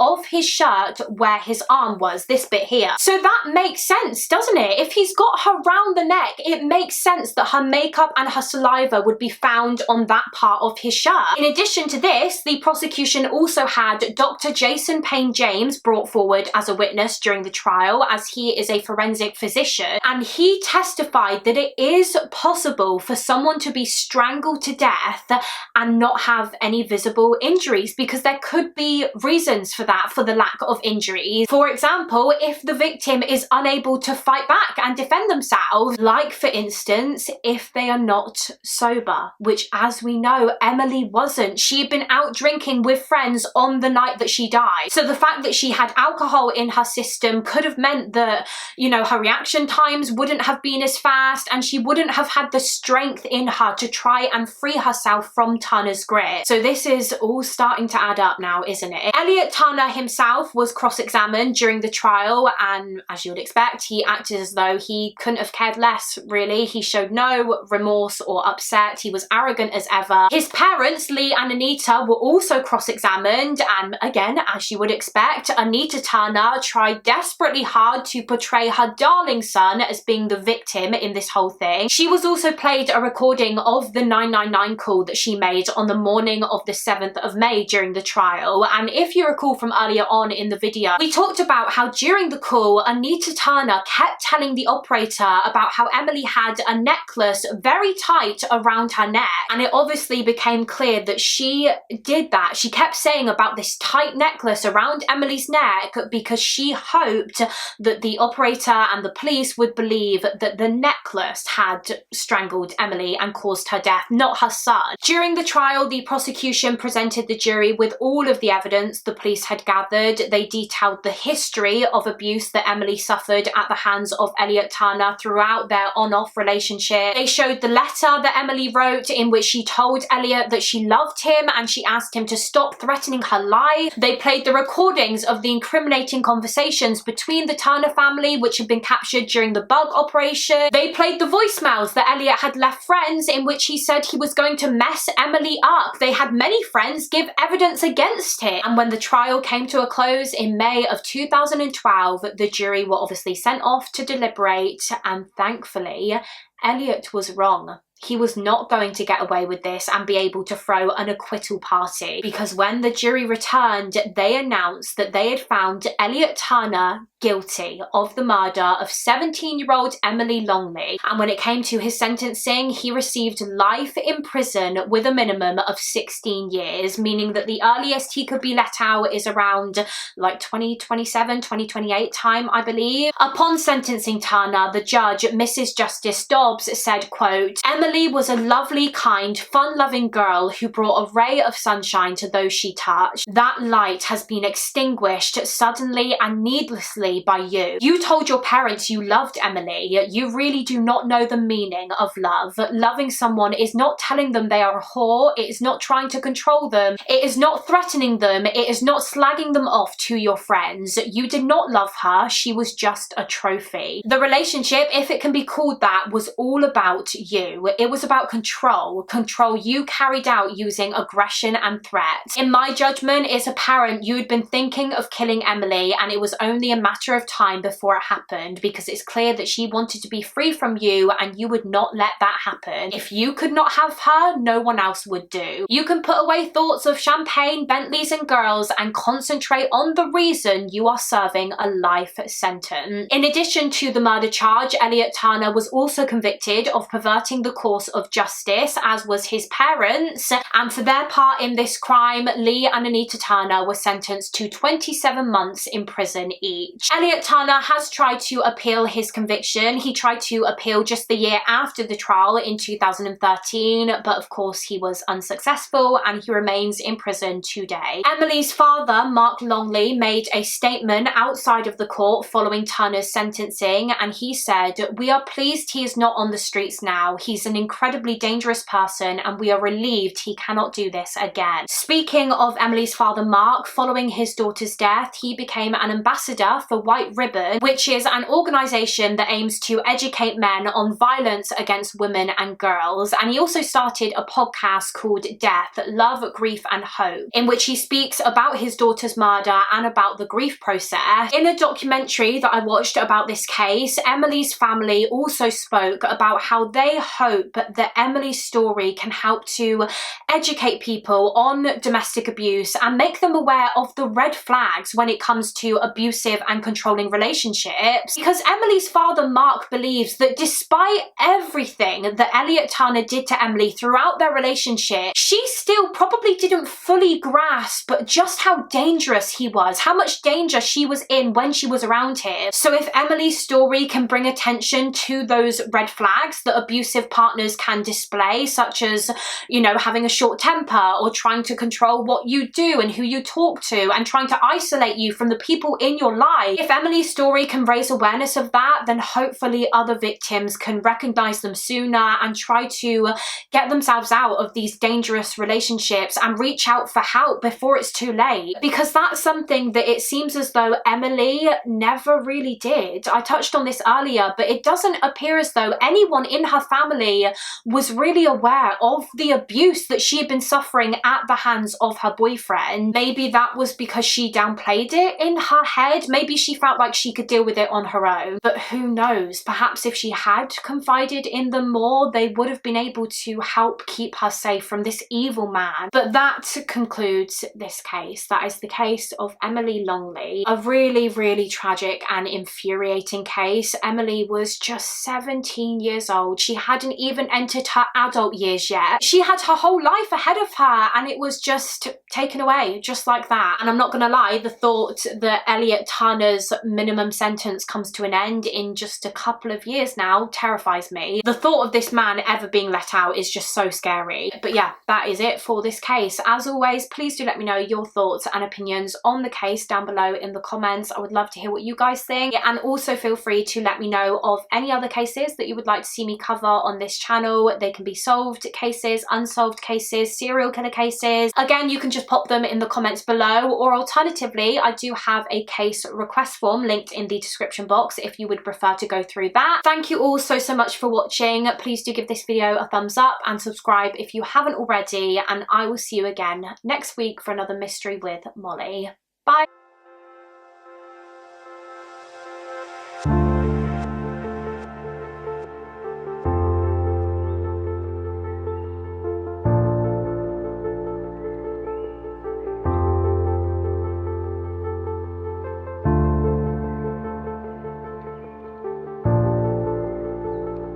of his shirt where his arm was, this bit here. So that makes sense, doesn't it? If he's got her round the neck, it makes sense that her makeup and her saliva would be found on that part of his shirt. In addition to this, the prosecution also had Dr. Jason Payne James brought forward as a witness during the trial, as he is a forensic physician, and he testified that it is possible for someone to be strangled to death and not have any visible injuries, because there could be reasons for that, for the lack of injuries. For example, if the victim is unable to fight back and defend themselves, like for instance, if they are not sober, which as we know, Emily wasn't. She had been out drinking with friends on the night that she died. So the fact that she had alcohol in her system could have meant that, you know, her reaction times wouldn't have been as fast, and she wouldn't have had the strength in her to try and free herself from Turner's grip. So this is all starting to add up now, isn't it? Elliot Turner himself was cross-examined during the trial, and as you would expect, he acted as though he couldn't have cared less, really. He showed no no remorse or upset. He was arrogant as ever. His parents, Lee and Anita, were also cross-examined, and again, as you would expect, Anita Turner tried desperately hard to portray her darling son as being the victim in this whole thing. She was also played a recording of the 999 call that she made on the morning of the 7th of May during the trial, and if you recall from earlier on in the video, we talked about how during the call, Anita Turner kept telling the operator about how Emily had a necklace very tight around her neck, and it obviously became clear that she did that. She kept saying about this tight necklace around Emily's neck because she hoped that the operator and the police would believe that the necklace had strangled Emily and caused her death, not her son. During the trial, the prosecution presented the jury with all of the evidence the police had gathered. They detailed the history of abuse that Emily suffered at the hands of Elliot Turner throughout their on-off relationship. They showed the letter that Emily wrote in which she told Elliot that she loved him and she asked him to stop threatening her life. They played the recordings of the incriminating conversations between the Turner family, which had been captured during the bug operation. They played the voicemails that Elliot had left friends in which he said he was going to mess Emily up. They had many friends give evidence against him. And when the trial came to a close in May of 2012, the jury were obviously sent off to deliberate, and thankfully, Elliot was wrong. He was not going to get away with this and be able to throw an acquittal party, because when the jury returned, they announced that they had found Elliot Turner guilty of the murder of 17-year-old Emily Longley. And when it came to his sentencing, he received life in prison with a minimum of 16 years, meaning that the earliest he could be let out is around like 2027, 2028 time, I believe. Upon sentencing Turner, the judge, Mrs. Justice Dobbs, said, quote, "Emily was a lovely, kind, fun-loving girl who brought a ray of sunshine to those she touched. That light has been extinguished suddenly and needlessly by you. You told your parents you loved Emily. You really do not know the meaning of love. Loving someone is not telling them they are a whore. It is not trying to control them. It is not threatening them. It is not slagging them off to your friends. You did not love her. She was just a trophy. The relationship, if it can be called that, was all about you. It was about control. Control you carried out using aggression and threats. In my judgment, it's apparent you had been thinking of killing Emily, and it was only a matter of time before it happened, because it's clear that she wanted to be free from you and you would not let that happen. If you could not have her, no one else would do. You can put away thoughts of champagne, Bentleys and girls and concentrate on the reason you are serving a life sentence." In addition to the murder charge, Elliot Turner was also convicted of perverting the course of justice, as was his parents, and for their part in this crime, Lee and Anita Turner were sentenced to 27 months in prison each. Elliot Turner has tried to appeal his conviction. He tried to appeal just the year after the trial in 2013, but of course he was unsuccessful and he remains in prison today. Emily's father, Mark Longley, made a statement outside of the court following Turner's sentencing, and he said, "We are pleased he is not on the streets now. He's an incredibly dangerous person and we are relieved he cannot do this again." Speaking of Emily's father, Mark, following his daughter's death, he became an ambassador for White Ribbon, which is an organisation that aims to educate men on violence against women and girls, and he also started a podcast called Death, Love, Grief and Hope, in which he speaks about his daughter's murder and about the grief process. In a documentary that I watched about this case, Emily's family also spoke about how they hope that Emily's story can help to educate people on domestic abuse and make them aware of the red flags when it comes to abusive and controlling relationships, because Emily's father, Mark, believes that despite everything that Elliot Turner did to Emily throughout their relationship, she still probably didn't fully grasp just how dangerous he was, how much danger she was in when she was around him. So if Emily's story can bring attention to those red flags that abusive partners can display, such as, you know, having a short temper or trying to control what you do and who you talk to and trying to isolate you from the people in your life, If Emily's story can raise awareness of that, then hopefully other victims can recognize them sooner and try to get themselves out of these dangerous relationships and reach out for help before it's too late. Because that's something that it seems as though Emily never really did. I touched on this earlier, but it doesn't appear as though anyone in her family was really aware of the abuse that she had been suffering at the hands of her boyfriend. Maybe that was because she downplayed it in her head. Maybe she felt like she could deal with it on her own. But who knows? Perhaps if she had confided in them more, they would have been able to help keep her safe from this evil man. But that concludes this case. That is the case of Emily Longley. A really, really tragic and infuriating case. Emily was just 17 years old. She hadn't even entered her adult years yet. She had her whole life ahead of her and it was just taken away just like that. And I'm not gonna lie, the thought that Elliot Turner's minimum sentence comes to an end in just a couple of years now terrifies me. The thought of this man ever being let out is just so scary. But yeah, that is it for this case. As always, please do let me know your thoughts and opinions on the case down below in the comments. I would love to hear what you guys think. And also feel free to let me know of any other cases that you would like to see me cover on this channel. They can be solved cases, unsolved cases, serial killer cases. Again, you can just pop them in the comments below, or alternatively, I do have a case request form linked in the description box if you would prefer to go through that. Thank you all so much for watching. Please do give this video a thumbs up and subscribe if you haven't already, and I will see you again next week for another mystery with Mollie. Bye.